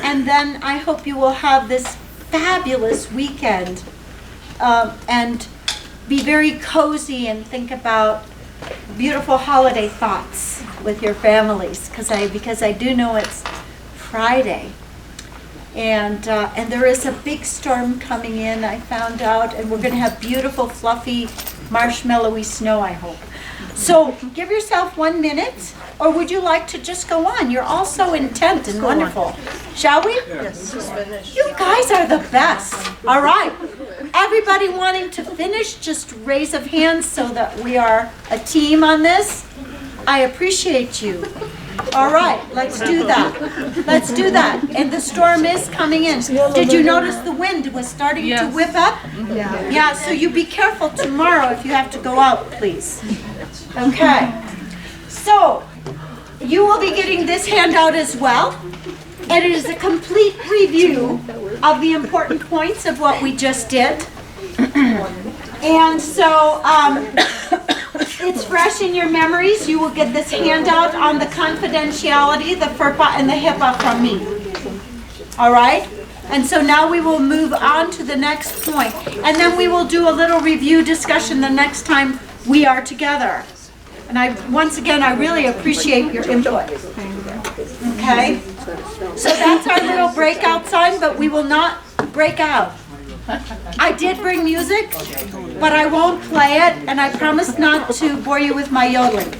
and then I hope you will have this fabulous weekend and be very cozy and think about beautiful holiday thoughts with your families, because I do know it's Friday, and there is a big storm coming in, I found out, and we're going to have beautiful fluffy marshmallowy snow, I hope. So give yourself 1 minute, or would you like to just go on? You're all so intent and wonderful. Shall we? Yes, just finish. You guys are the best. All right. Everybody wanting to finish, just raise of hands so that we are a team on this. I appreciate you. All right, let's do that. Let's do that. And the storm is coming in. Did you notice the wind was starting to whip up? Yeah. Yeah, so you be careful tomorrow if you have to go out, please. Okay. So, you will be getting this handout as well. And it is a complete review of the important points of what we just did. And so, it's fresh in your memories. You will get this handout on the confidentiality, the FERPA, and the HIPAA from me. All right? And so now we will move on to the next point. And then we will do a little review discussion the next time we are together. And once again, I really appreciate your input. Okay? So that's our little breakout sign, but we will not break out. I did bring music, but I won't play it, and I promise not to bore you with my yodeling.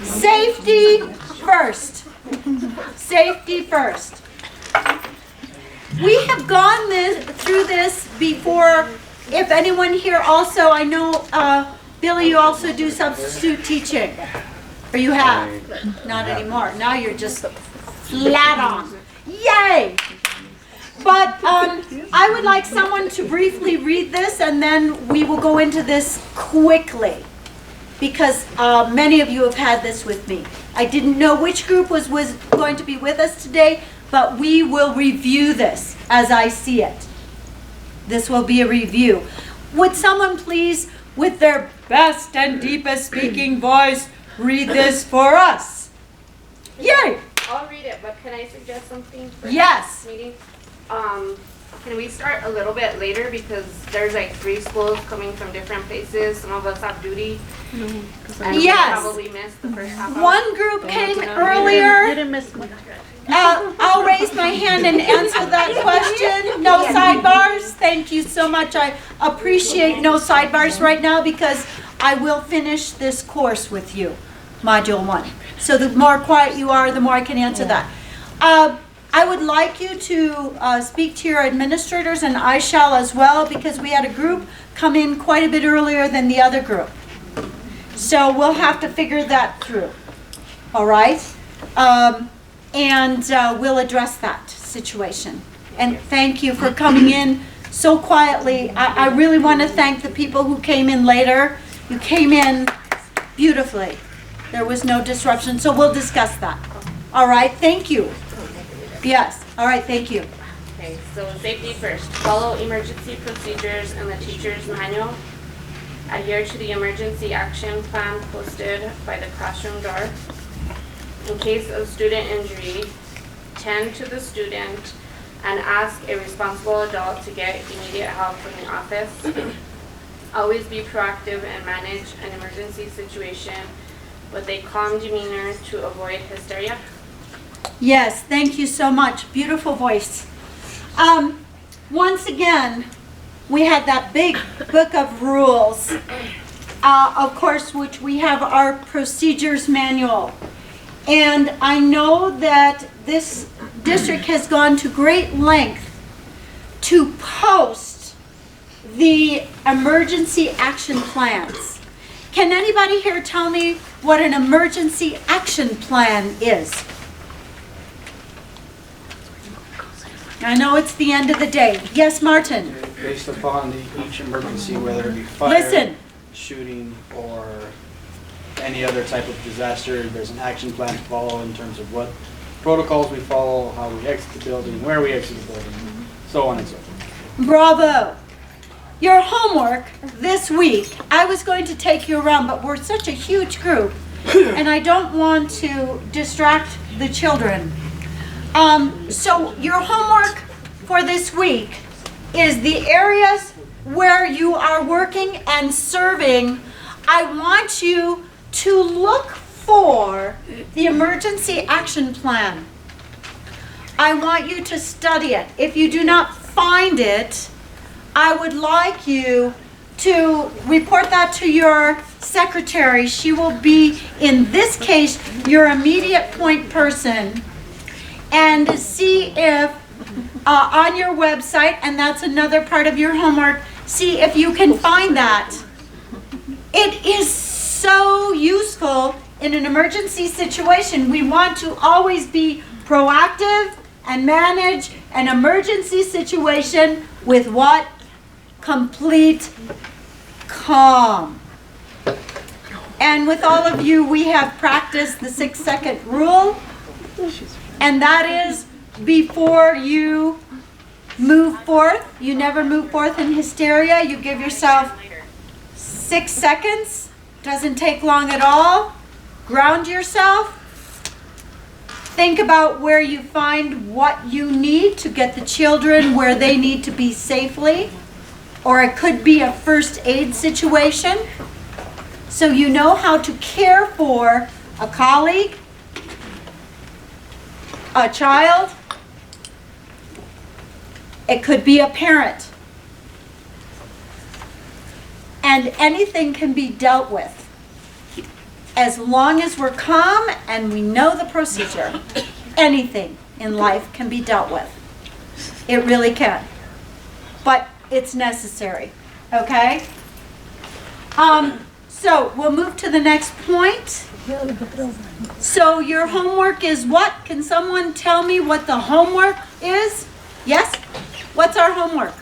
Safety first. Safety first. We have gone through this before. If anyone here also, I know, Billy, you also do substitute teaching. Or you have? Not anymore. Now you're just flat on. Yay! But I would like someone to briefly read this, and then we will go into this quickly, because many of you have had this with me. I didn't know which group was going to be with us today, but we will review this as I see it. This will be a review. Would someone please, with their best and deepest speaking voice, read this for us? Yay! I'll read it, but can I suggest something for Yes. this meeting? Can we start a little bit later, because there's like 3 schools coming from different places. Some of us have duty. And Yes. we probably missed the first half hour. One group came earlier. I'll raise my hand and answer that question. No sidebars. Thank you so much. I appreciate no sidebars right now, because I will finish this course with you, Module 1. So the more quiet you are, the more I can answer that. I would like you to speak to your administrators, and I shall as well, because we had a group come in quite a bit earlier than the other group. So we'll have to figure that through. All right? And we'll address that situation. And thank you for coming in so quietly. I really want to thank the people who came in later. You came in beautifully. There was no disruption, so we'll discuss that. All right, thank you. Yes, all right, thank you. Okay, so safety first. Follow emergency procedures and the teacher's manual. Adhere to the emergency action plan posted by the classroom door. In case of student injury, tend to the student and ask a responsible adult to get immediate help from the office. Always be proactive and manage an emergency situation with a calm demeanor to avoid hysteria. Yes, thank you so much. Beautiful voice. Once again, we had that big book of rules, of course, which we have our procedures manual. And I know that this district has gone to great length to post the emergency action plans. Can anybody here tell me what an emergency action plan is? I know it's the end of the day. Yes, Martin? Based upon each emergency, whether it be fire, Listen. shooting, or any other type of disaster, there's an action plan to follow in terms of what protocols we follow, how we exit the building, where we exit the building, so on and so forth. Bravo. Your homework this week, I was going to take you around, but we're such a huge group, and I don't want to distract the children. So your homework for this week is the areas where you are working and serving. I want you to look for the emergency action plan. I want you to study it. If you do not find it, I would like you to report that to your secretary. She will be, in this case, your immediate point person, and see if on your website, and that's another part of your homework, see if you can find that. It is so useful in an emergency situation. We want to always be proactive and manage an emergency situation with what? Complete calm. And with all of you, we have practiced the 6-second rule, and that is before you move forth, you never move forth in hysteria. You give yourself 6 seconds, doesn't take long at all. Ground yourself. Think about where you find what you need to get the children where they need to be safely. Or it could be a first aid situation. So you know how to care for a colleague, a child. It could be a parent. And anything can be dealt with as long as we're calm and we know the procedure. Anything in life can be dealt with. It really can. But it's necessary. Okay? So we'll move to the next point. So your homework is what? Can someone tell me what the homework is? Yes? What's our homework?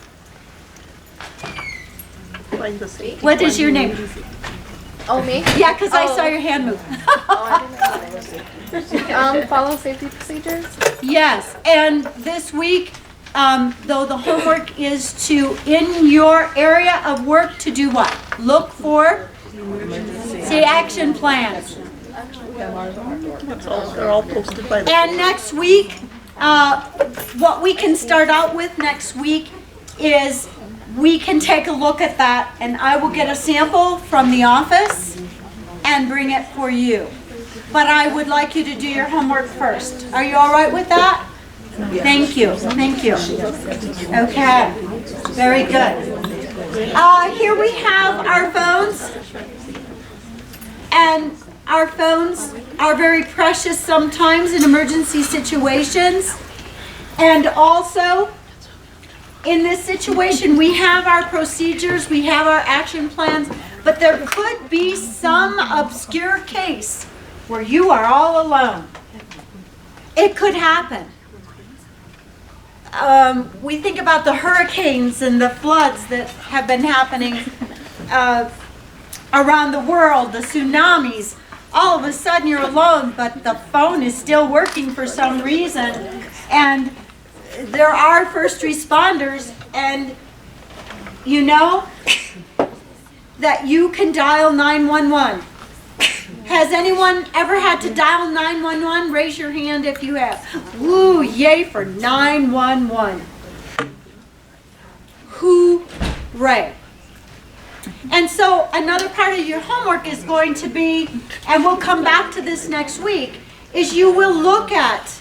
What is your name? Oh, me? Yeah, because I saw your hand move. Follow safety procedures? Yes, and this week, though the homework is to, in your area of work, to do what? Look for the action plans. They're all posted by the... And next week, what we can start out with next week is we can take a look at that, and I will get a sample from the office and bring it for you. But I would like you to do your homework first. Are you all right with that? Thank you. Thank you. Okay. Very good. Here we have our phones. And our phones are very precious sometimes in emergency situations. And also, in this situation, we have our procedures, we have our action plans, but there could be some obscure case where you are all alone. It could happen. We think about the hurricanes and the floods that have been happening around the world, the tsunamis. All of a sudden you're alone, but the phone is still working for some reason. And there are first responders, and you know that you can dial 911. Has anyone ever had to dial 911? Raise your hand if you have. Woo, yay for 911. Hooray. And so another part of your homework is going to be, and we'll come back to this next week, is you will look at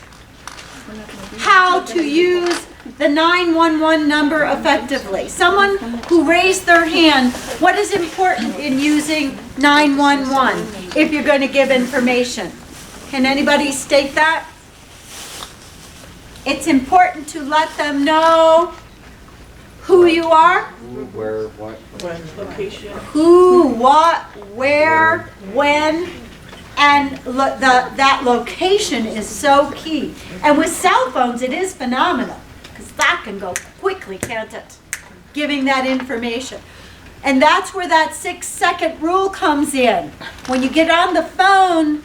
how to use the 911 number effectively. Someone who raised their hand, what is important in using 911 if you're going to give information? Can anybody state that? It's important to let them know Who you are, Who, where, what? Location. who, what, where, when, and that location is so key. And with cell phones, it is phenomenal, because that can go quickly, can't it? Giving that information. And that's where that 6-second rule comes in. When you get on the phone,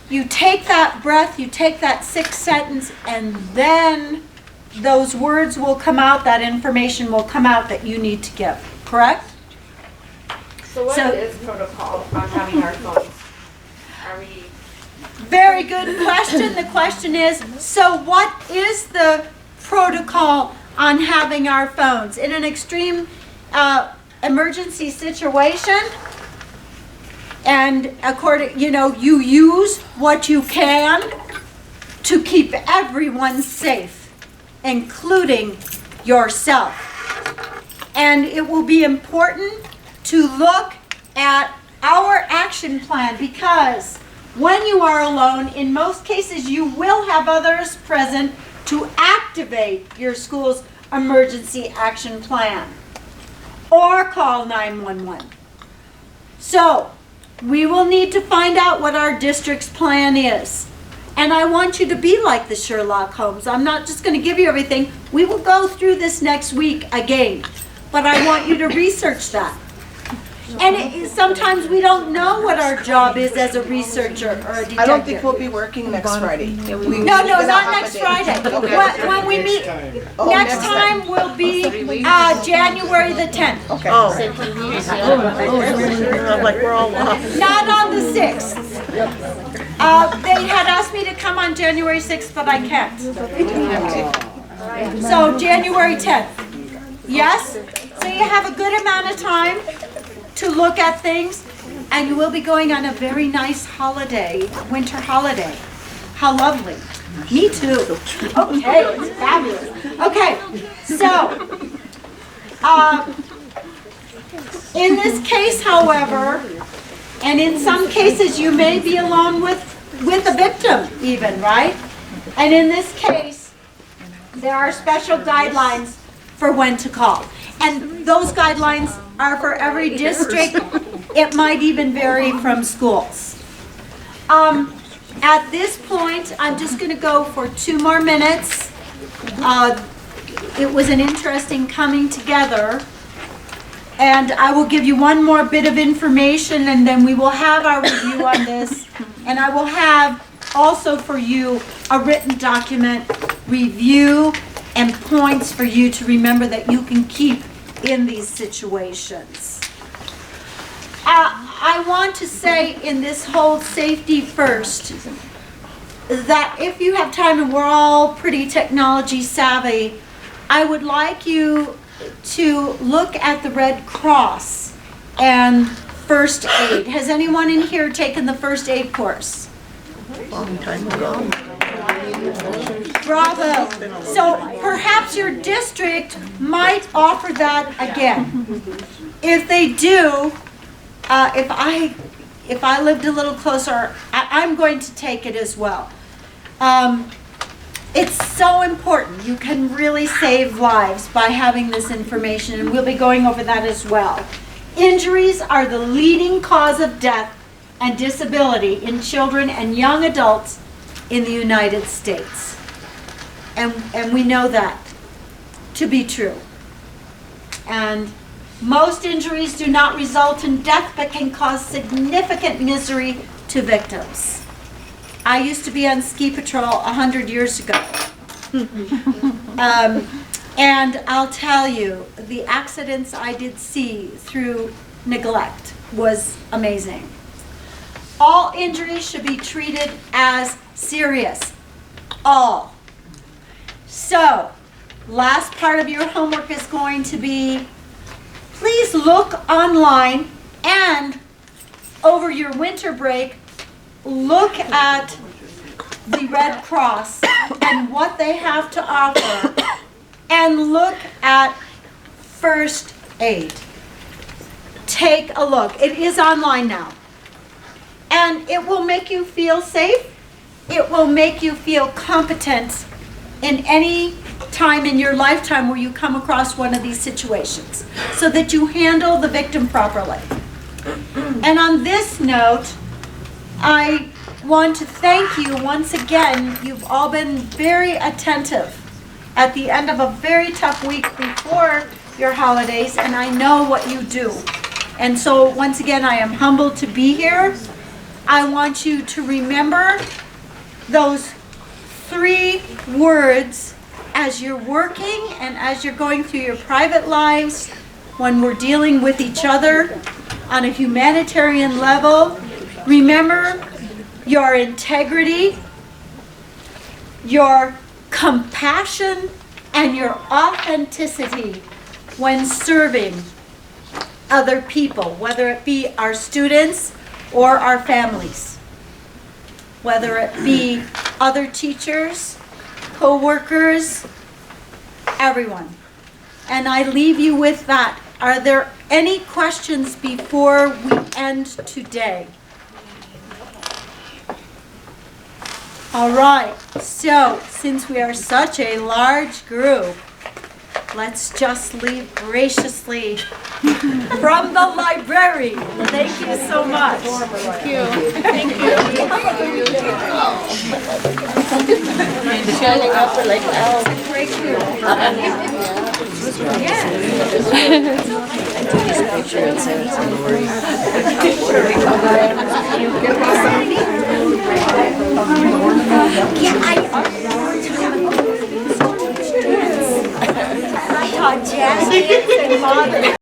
you take that breath, you take that 6 seconds, and then those words will come out, that information will come out that you need to give, correct? So what is protocol on having our phones? Are we? Very good question. The question is, so what is the protocol on having our phones? In an extreme emergency situation, and according, you use what you can to keep everyone safe, including yourself. And it will be important to look at our action plan, because when you are alone, in most cases you will have others present to activate your school's emergency action plan or call 911. So we will need to find out what our district's plan is. And I want you to be like the Sherlock Holmes. I'm not just going to give you everything. We will go through this next week again. But I want you to research that. And sometimes we don't know what our job is as a researcher or a detective. I don't think we'll be working next Friday. No, not next Friday. When we meet, next time will be January the 10th. Okay. Like we're all off. Not on the 6th. They had asked me to come on January 6th, but I can't. So January 10th. Yes? So you have a good amount of time to look at things, and you will be going on a very nice holiday, winter holiday. How lovely. Me too. Okay, it's fabulous. Okay, so, in this case, however, and in some cases you may be alone with the victim even, right? And in this case, there are special guidelines for when to call. And those guidelines are for every district. It might even vary from schools. At this point, I'm just going to go for 2 more minutes. It was an interesting coming together. And I will give you one more bit of information, and then we will have our review on this. And I will have also for you a written document, review, and points for you to remember that you can keep in these situations. I want to say in this whole safety first, that if you have time, and we're all pretty technology savvy, I would like you to look at the Red Cross and first aid. Has anyone in here taken the first aid course? Long time ago. Bravo. So perhaps your district might offer that again. If they do, if I lived a little closer, I'm going to take it as well. It's so important. You can really save lives by having this information, and we'll be going over that as well. Injuries are the leading cause of death and disability in children and young adults in the United States. And we know that to be true. And most injuries do not result in death, but can cause significant misery to victims. I used to be on ski patrol 100 years ago. And I'll tell you, the accidents I did see through neglect was amazing. All injuries should be treated as serious. All. So, last part of your homework is going to be, please look online and over your winter break, look at the Red Cross and what they have to offer, and look at first aid. Take a look. It is online now. And it will make you feel safe. It will make you feel competent in any time in your lifetime where you come across one of these situations so that you handle the victim properly. And on this note, I want to thank you once again. You've all been very attentive at the end of a very tough week before your holidays, and I know what you do. And so once again, I am humbled to be here. I want you to remember those 3 words as you're working and as you're going through your private lives, when we're dealing with each other on a humanitarian level. Remember your integrity, your compassion, and your authenticity when serving other people, whether it be our students or our families, whether it be other teachers, co-workers, everyone. And I leave you with that. Are there any questions before we end today? All right, so since we are such a large group, let's just leave graciously from the library. Thank you so much. Thank you. Thank you. Shining up like an owl. Great group. I taught jazz and modern.